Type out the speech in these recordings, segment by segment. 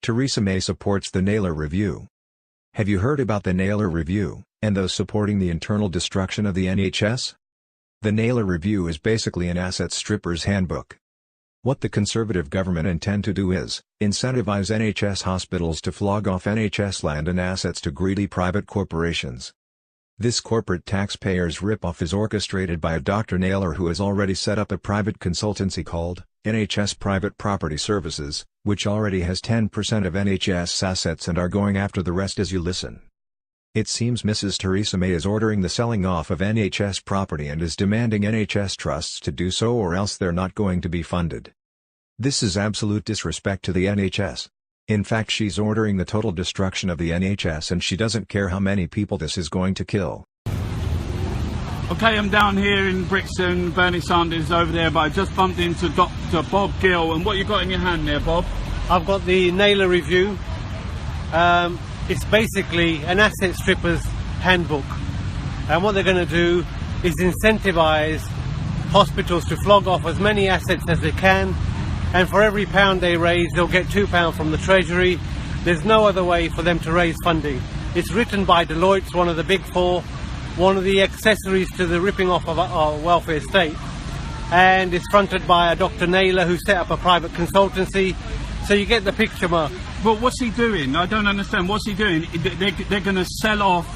Theresa May supports the Naylor Review. Have you heard about the Naylor Review, and those supporting the internal destruction of the NHS? The Naylor Review is basically an asset stripper's handbook. What the Conservative government intend to do is, incentivize NHS hospitals to flog off NHS land and assets to greedy private corporations. This corporate taxpayers rip-off is orchestrated by a Dr. Naylor who has already set up a private consultancy called NHS Private Property Services, which already has 10% of NHS assets and are going after the rest as you listen. It seems Mrs. Theresa May is ordering the selling off of NHS property and is demanding NHS trusts to do so or else they're not going to be funded. This is absolute disrespect to the NHS. In fact, she's ordering the total destruction of the NHS and she doesn't care how many people this is going to kill. Okay, I'm down here in Brixton, Bernie Sanders over there, but I just bumped into Dr. Bob Gill. And what you got in your hand there, Bob? I've got the Naylor Review. It's basically an asset stripper's handbook. And what they're going to do is incentivize hospitals to flog off as many assets as they can. And for every pound they raise, they'll get £2 from the Treasury. There's no other way for them to raise funding. It's written by Deloitte, one of the big four, one of the accessories to the ripping off of our welfare state. And it's fronted by a Dr. Naylor who set up a private consultancy. So you get the picture, Mark. Well, what's he doing? I don't understand. What's he doing? They're going to sell off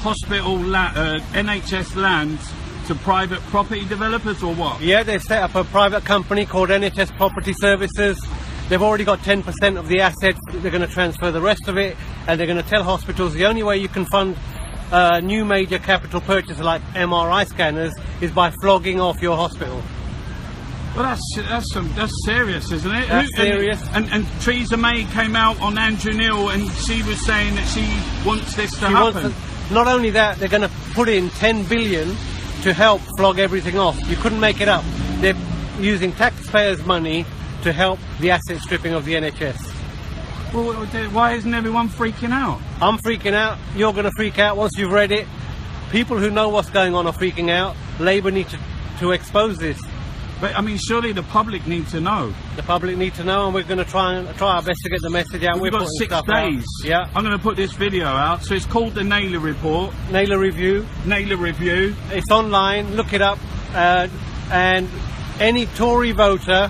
hospital NHS land to private property developers or what? Yeah, they set up a private company called NHS Property Services. They've already got 10% of the assets. They're going to transfer the rest of it, and they're going to tell hospitals the only way you can fund new major capital purchases like MRI scanners is by flogging off your hospital. Well, that's serious, isn't it? That's serious. And Theresa May came out on Andrew Neil and she was saying that she wants this to happen. Not only that, they're going to put in 10 billion to help flog everything off. You couldn't make it up. They're using taxpayers' money to help the asset stripping of the NHS. Well, why isn't everyone freaking out? I'm freaking out. You're going to freak out once you've read it. People who know what's going on are freaking out. Labour need to expose this. But I mean, surely the public need to know. The public need to know, and we're going to try our best to get the message out. We've got 6 days. Yeah. I'm going to put this video out. So it's called the Naylor Report. Naylor Review. Naylor Review. It's online. Look it up. And any Tory voter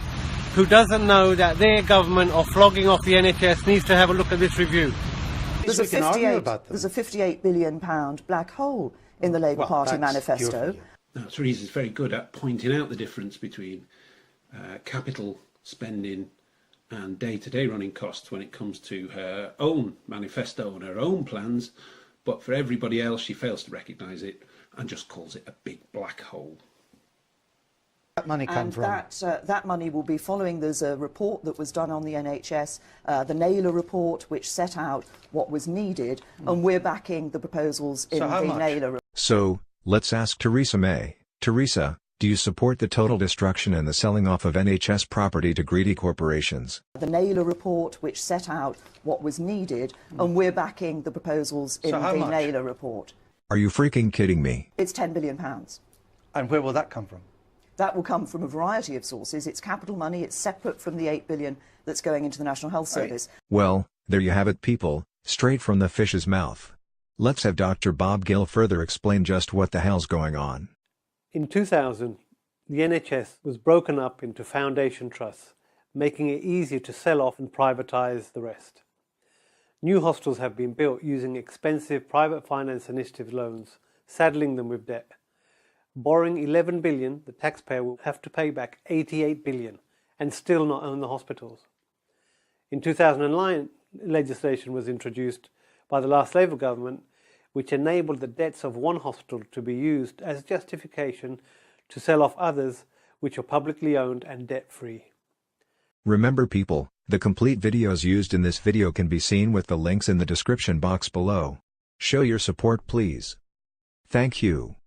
who doesn't know that their government are flogging off the NHS needs to have a look at this review. There's a £58 billion black hole in the Labour Party manifesto. Now, Theresa's very good at pointing out the difference between capital spending and day-to-day running costs when it comes to her own manifesto and her own plans, but for everybody else she fails to recognise it and just calls it a big black hole. That money come from? That money will be following. There's a report that was done on the NHS, the Naylor Report, which set out what was needed, and we're backing the proposals in the Naylor Report. So, let's ask Theresa May. Theresa, do you support the total destruction and the selling off of NHS property to greedy corporations? The Naylor Report, which set out what was needed, and we're backing the proposals in the Naylor Report. Are you freaking kidding me? It's £10 billion. And where will that come from? That will come from a variety of sources. It's capital money. It's separate from the £8 billion that's going into the National Health Service. Well, there you have it, people, straight from the fish's mouth. Let's have Dr. Bob Gill further explain just what the hell's going on. In 2000, the NHS was broken up into foundation trusts, making it easier to sell off and privatise the rest. New hospitals have been built using expensive private finance initiative loans, saddling them with debt. Borrowing 11 billion, the taxpayer will have to pay back 88 billion and still not own the hospitals. In 2009, legislation was introduced by the last Labour government, which enabled the debts of one hospital to be used as justification to sell off others which are publicly owned and debt-free. Remember, people, the complete videos used in this video can be seen with the links in the description box below. Show your support, please. Thank you.